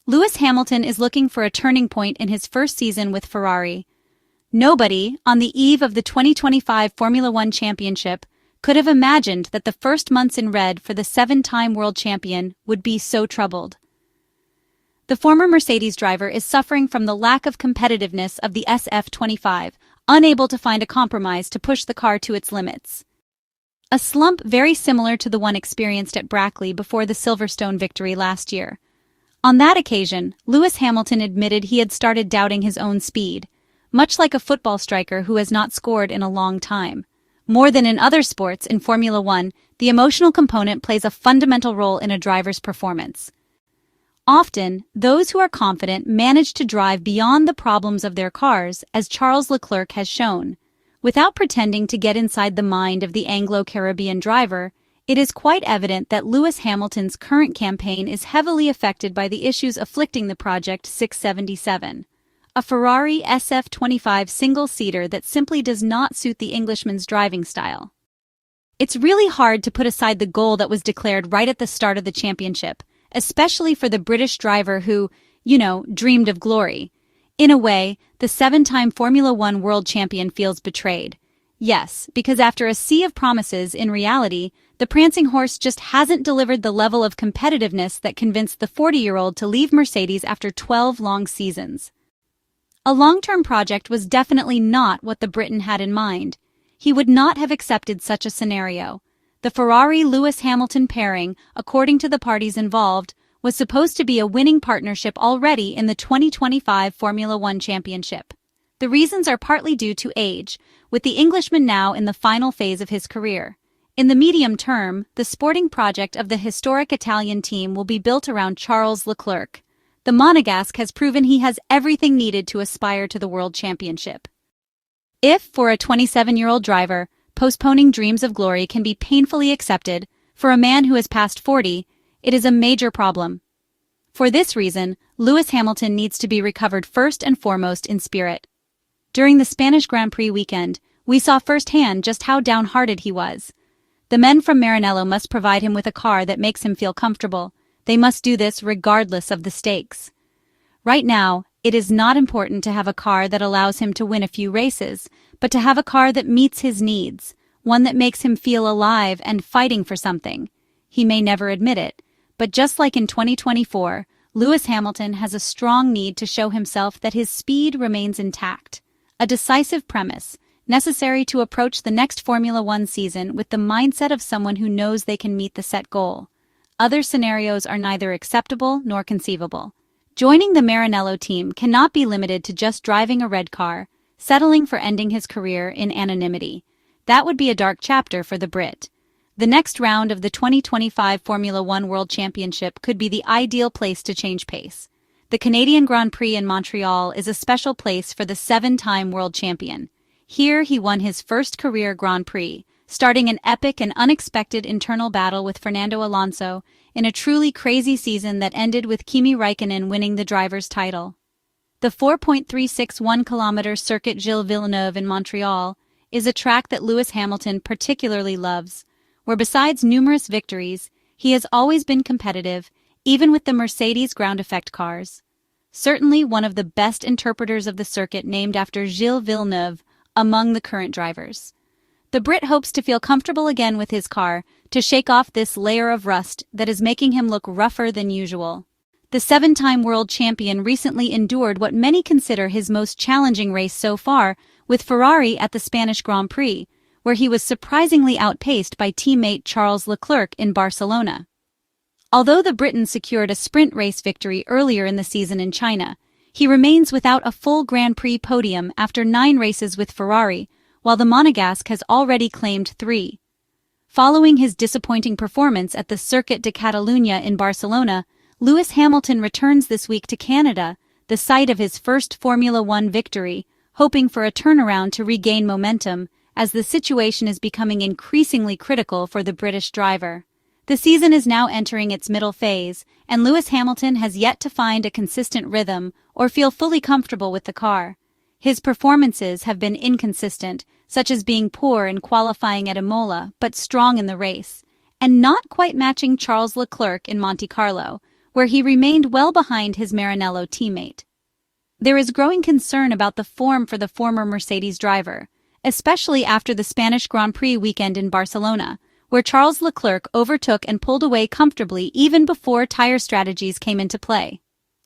Lewis Hamilton is looking for a turning point in his first season with Ferrari. Nobody, on the eve of the 2025 Formula One Championship, could have imagined that the first months in red for the seven-time world champion would be so troubled. The former Mercedes driver is suffering from the lack of competitiveness of the SF25, unable to find a compromise to push the car to its limits. A slump very similar to the one experienced at Brackley before the Silverstone victory last year. On that occasion, Lewis Hamilton admitted he had started doubting his own speed, much like a football striker who has not scored in a long time. More than in other sports, in Formula One, the emotional component plays a fundamental role in a driver's performance. Often, those who are confident manage to drive beyond the problems of their cars, as Charles Leclerc has shown. Without pretending to get inside the mind of the Anglo-Caribbean driver, it is quite evident that Lewis Hamilton's current campaign is heavily affected by the issues afflicting the Project 677, a Ferrari SF25 single-seater that simply does not suit the Englishman's driving style. It's really hard to put aside the goal that was declared right at the start of the championship, especially for the British driver who, dreamed of glory. In a way, the seven-time Formula One world champion feels betrayed. Yes, because after a sea of promises, in reality, the prancing horse just hasn't delivered the level of competitiveness that convinced the 40-year-old to leave Mercedes after 12 long seasons. A long-term project was definitely not what the Briton had in mind. He would not have accepted such a scenario. The Ferrari-Lewis Hamilton pairing, according to the parties involved, was supposed to be a winning partnership already in the 2025 Formula One Championship. The reasons are partly due to age, with the Englishman now in the final phase of his career. In the medium term, the sporting project of the historic Italian team will be built around Charles Leclerc. The Monegasque has proven he has everything needed to aspire to the World Championship. If, for a 27-year-old driver, postponing dreams of glory can be painfully accepted, for a man who has passed 40, it is a major problem. For this reason, Lewis Hamilton needs to be recovered first and foremost in spirit. During the Spanish Grand Prix weekend, we saw firsthand just how downhearted he was. The men from Maranello must provide him with a car that makes him feel comfortable. They must do this regardless of the stakes. Right now, it is not important to have a car that allows him to win a few races, but to have a car that meets his needs, one that makes him feel alive and fighting for something. He may never admit it, but just like in 2024, Lewis Hamilton has a strong need to show himself that his speed remains intact. A decisive premise, necessary to approach the next Formula One season with the mindset of someone who knows they can meet the set goal. Other scenarios are neither acceptable nor conceivable. Joining the Maranello team cannot be limited to just driving a red car, settling for ending his career in anonymity. That would be a dark chapter for the Brit. The next round of the 2025 Formula One World Championship could be the ideal place to change pace. The Canadian Grand Prix in Montreal is a special place for the seven-time world champion. Here he won his first career Grand Prix, starting an epic and unexpected internal battle with Fernando Alonso in a truly crazy season that ended with Kimi Räikkönen winning the driver's title. The 4.361-kilometer Circuit Gilles Villeneuve in Montreal is a track that Lewis Hamilton particularly loves, where besides numerous victories, he has always been competitive, even with the Mercedes ground effect cars. Certainly one of the best interpreters of the circuit named after Gilles Villeneuve among the current drivers. The Brit hopes to feel comfortable again with his car, to shake off this layer of rust that is making him look rougher than usual. The seven-time world champion recently endured what many consider his most challenging race so far with Ferrari at the Spanish Grand Prix, where he was surprisingly outpaced by teammate Charles Leclerc in Barcelona. Although the Briton secured a sprint race victory earlier in the season in China, he remains without a full Grand Prix podium after 9 races with Ferrari, while the Monegasque has already claimed 3. Following his disappointing performance at the Circuit de Catalunya in Barcelona, Lewis Hamilton returns this week to Canada, the site of his first Formula One victory, hoping for a turnaround to regain momentum, as the situation is becoming increasingly critical for the British driver. The season is now entering its middle phase, and Lewis Hamilton has yet to find a consistent rhythm or feel fully comfortable with the car. His performances have been inconsistent, such as being poor in qualifying at Imola but strong in the race, and not quite matching Charles Leclerc in Monte Carlo, where he remained well behind his Maranello teammate. There is growing concern about the form for the former Mercedes driver, especially after the Spanish Grand Prix weekend in Barcelona, where Charles Leclerc overtook and pulled away comfortably even before tire strategies came into play.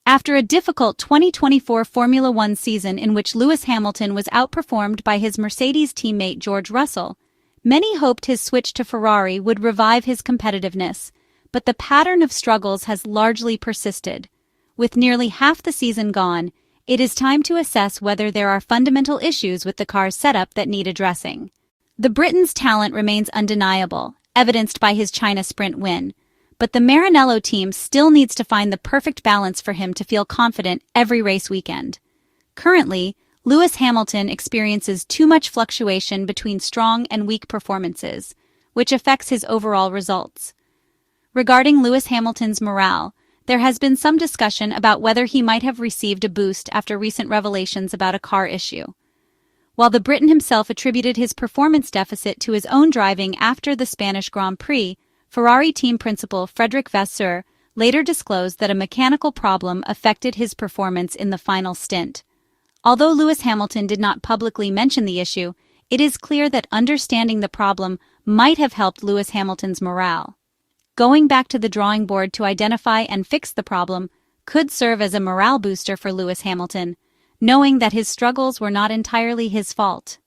After a difficult 2024 Formula One season in which Lewis Hamilton was outperformed by his Mercedes teammate George Russell, many hoped his switch to Ferrari would revive his competitiveness, but the pattern of struggles has largely persisted. With nearly half the season gone, it is time to assess whether there are fundamental issues with the car's setup that need addressing. The Briton's talent remains undeniable, evidenced by his China Sprint win, but the Maranello team still needs to find the perfect balance for him to feel confident every race weekend. Currently, Lewis Hamilton experiences too much fluctuation between strong and weak performances, which affects his overall results. Regarding Lewis Hamilton's morale, there has been some discussion about whether he might have received a boost after recent revelations about a car issue. While the Briton himself attributed his performance deficit to his own driving after the Spanish Grand Prix, Ferrari team principal Frédéric Vasseur later disclosed that a mechanical problem affected his performance in the final stint. Although Lewis Hamilton did not publicly mention the issue, it is clear that understanding the problem might have helped Lewis Hamilton's morale. Going back to the drawing board to identify and fix the problem could serve as a morale booster for Lewis Hamilton, knowing that his struggles were not entirely his fault.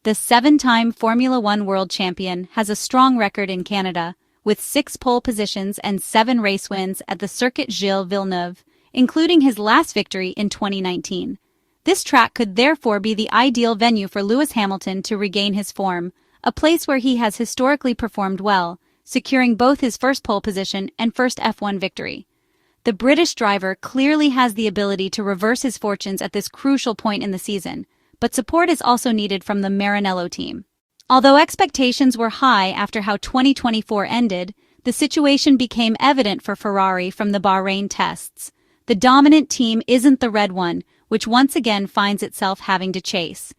The seven-time Formula One world champion has a strong record in Canada, with 6 pole positions and 7 race wins at the Circuit Gilles Villeneuve, including his last victory in 2019. This track could therefore be the ideal venue for Lewis Hamilton to regain his form, a place where he has historically performed well, securing both his first pole position and first F1 victory. The British driver clearly has the ability to reverse his fortunes at this crucial point in the season, but support is also needed from the Maranello team. Although expectations were high after how 2024 ended, the situation became evident for Ferrari from the Bahrain tests. The dominant team isn't the red one, which once again finds itself having to chase.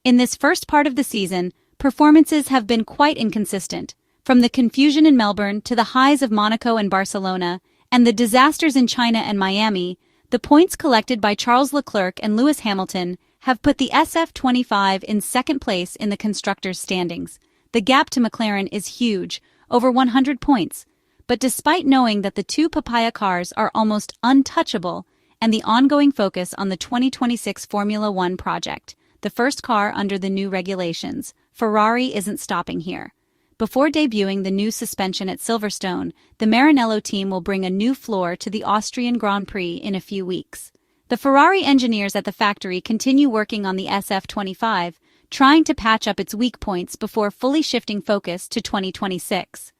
In this first part of the season, performances have been quite inconsistent, from the confusion in Melbourne to the highs of Monaco and Barcelona, and the disasters in China and Miami. The points collected by Charles Leclerc and Lewis Hamilton have put the SF25 in second place in the constructors' standings. The gap to McLaren is huge, over 100 points. But despite knowing that the two Papaya cars are almost untouchable and the ongoing focus on the 2026 Formula One project, the first car under the new regulations, Ferrari isn't stopping here. Before debuting the new suspension at Silverstone, the Maranello team will bring a new floor to the Austrian Grand Prix in a few weeks. The Ferrari engineers at the factory continue working on the SF25, trying to patch up its weak points before fully shifting focus to 2026.